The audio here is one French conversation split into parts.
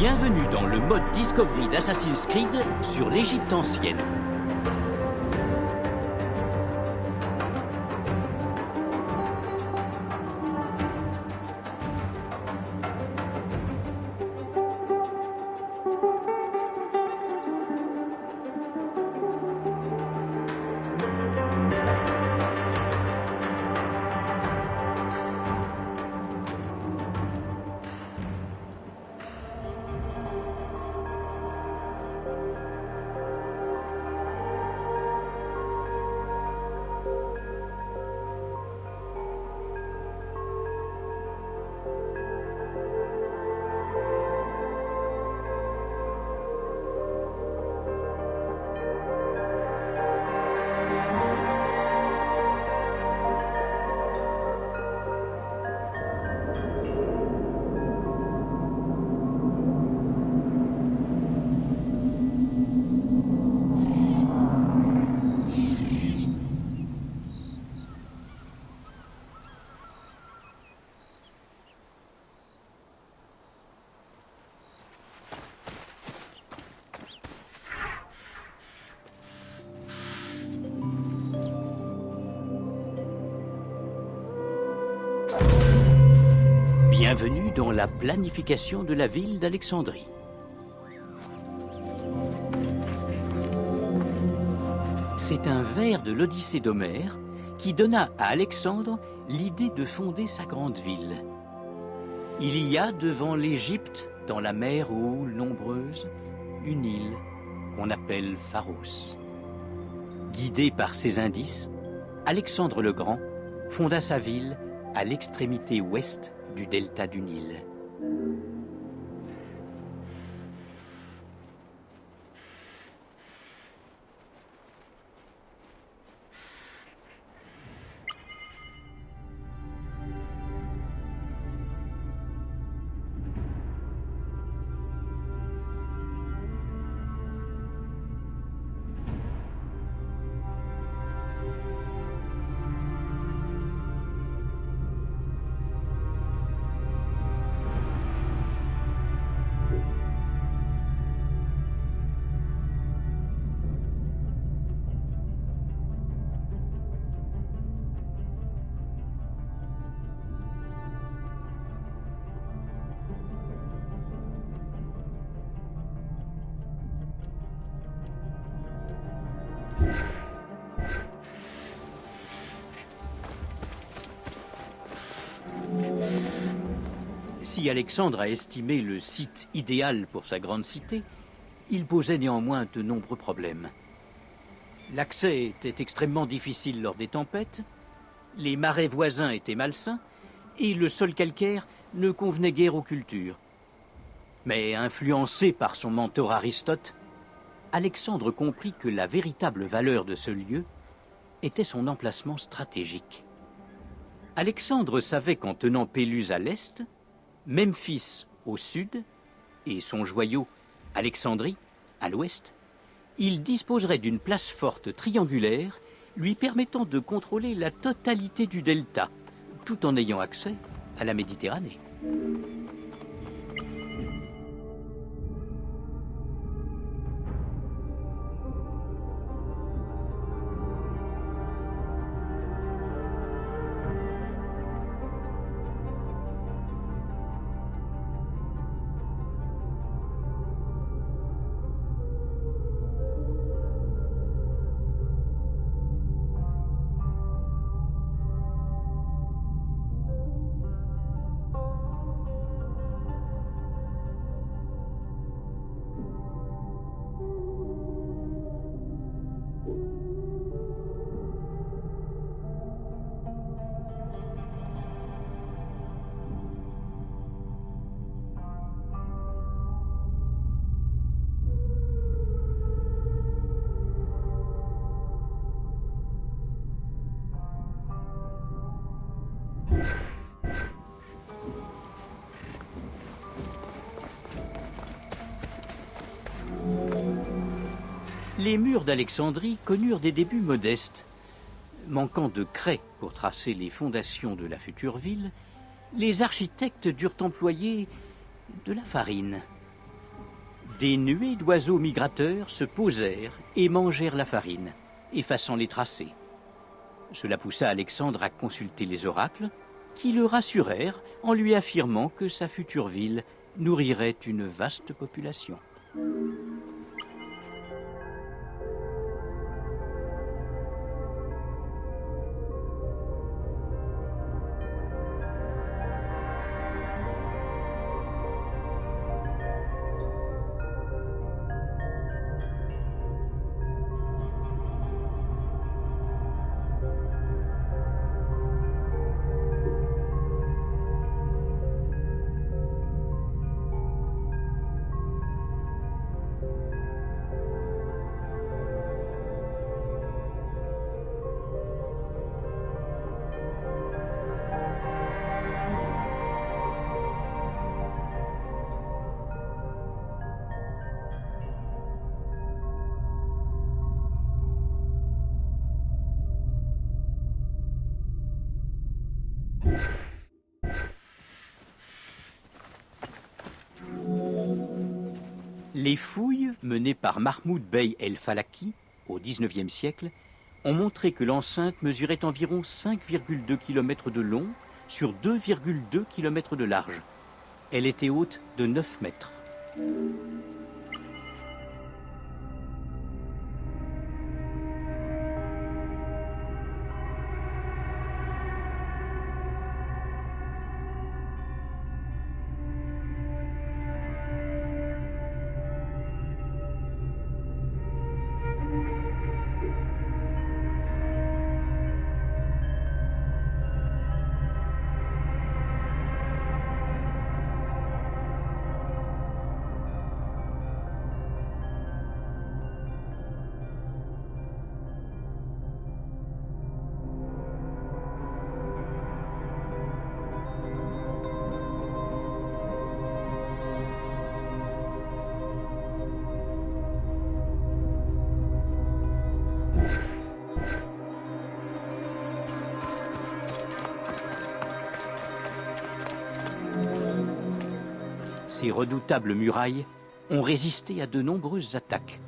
Bienvenue dans le mode Discovery d'Assassin's Creed sur l'Égypte ancienne. Bienvenue dans la planification de la ville d'Alexandrie. C'est un vers de l'Odyssée d'Homère qui donna à Alexandre l'idée de fonder sa grande ville. Il y a devant l'Égypte, dans la mer aux houles nombreuses, une île qu'on appelle Pharos. Guidé par ces indices, Alexandre le Grand fonda sa ville à l'extrémité ouest du delta du Nil. Si Alexandre a estimé le site idéal pour sa grande cité, il posait néanmoins de nombreux problèmes. L'accès était extrêmement difficile lors des tempêtes, les marais voisins étaient malsains et le sol calcaire ne convenait guère aux cultures. Mais influencé par son mentor Aristote, Alexandre comprit que la véritable valeur de ce lieu était son emplacement stratégique. Alexandre savait qu'en tenant Péluse à l'est, Memphis au sud et son joyau Alexandrie à l'ouest, il disposerait d'une place forte triangulaire lui permettant de contrôler la totalité du delta, tout en ayant accès à la Méditerranée. Les murs d'Alexandrie connurent des débuts modestes. Manquant de craie pour tracer les fondations de la future ville, les architectes durent employer de la farine. Des nuées d'oiseaux migrateurs se posèrent et mangèrent la farine, effaçant les tracés. Cela poussa Alexandre à consulter les oracles, qui le rassurèrent en lui affirmant que sa future ville nourrirait une vaste population. Les fouilles menées par Mahmoud Bey el-Falaki au XIXe siècle ont montré que l'enceinte mesurait environ 5,2 km de long sur 2,2 km de large. Elle était haute de 9 mètres. Ces redoutables murailles ont résisté à de nombreuses attaques,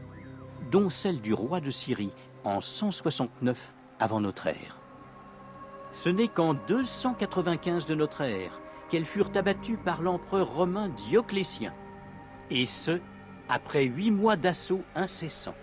dont celle du roi de Syrie en 169 avant notre ère. Ce n'est qu'en 295 de notre ère qu'elles furent abattues par l'empereur romain Dioclétien, et ce, après 8 mois d'assaut incessants.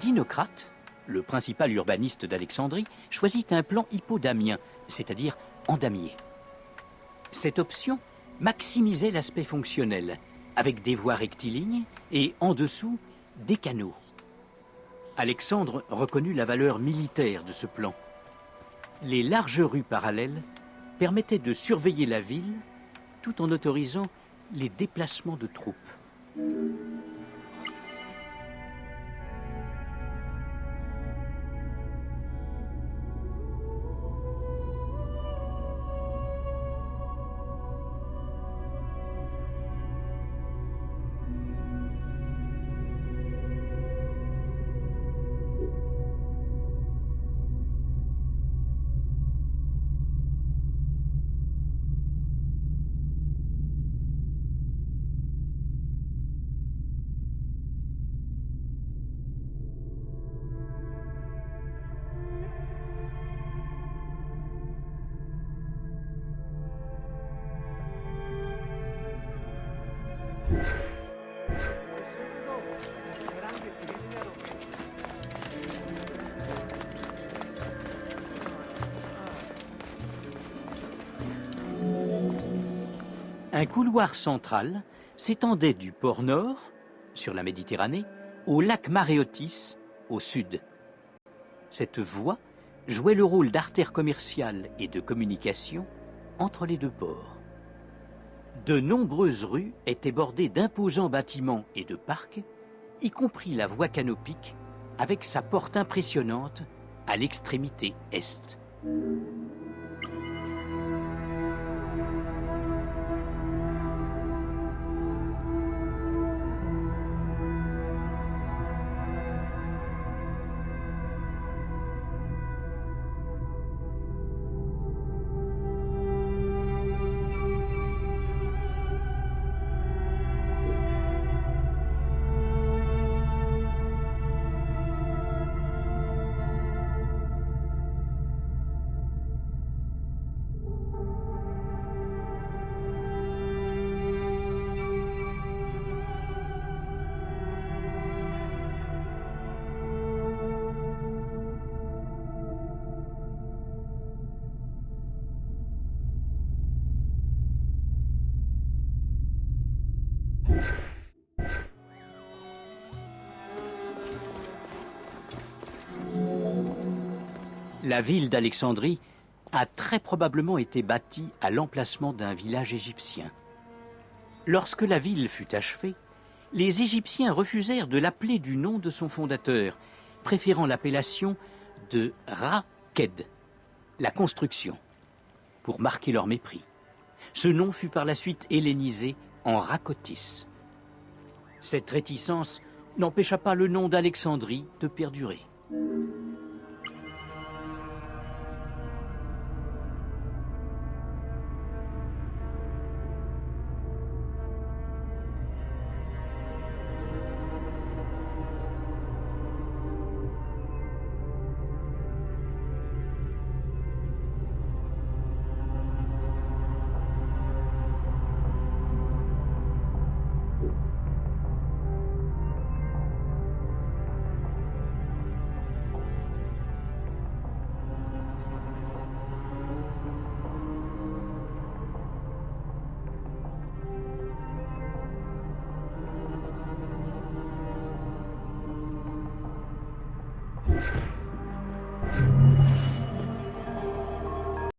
Dinocrate, le principal urbaniste d'Alexandrie, choisit un plan hippodamien, c'est-à-dire en damier. Cette option maximisait l'aspect fonctionnel, avec des voies rectilignes et, en dessous, des canaux. Alexandre reconnut la valeur militaire de ce plan. Les larges rues parallèles permettaient de surveiller la ville tout en autorisant les déplacements de troupes. Un couloir central s'étendait du port nord, sur la Méditerranée, au lac Maréotis, au sud. Cette voie jouait le rôle d'artère commerciale et de communication entre les deux ports. De nombreuses rues étaient bordées d'imposants bâtiments et de parcs, y compris la voie canopique, avec sa porte impressionnante à l'extrémité est. La ville d'Alexandrie a très probablement été bâtie à l'emplacement d'un village égyptien. Lorsque la ville fut achevée, les Égyptiens refusèrent de l'appeler du nom de son fondateur, préférant l'appellation de Ra-Ked, la construction, pour marquer leur mépris. Ce nom fut par la suite hellénisé en Rakotis. Cette réticence n'empêcha pas le nom d'Alexandrie de perdurer.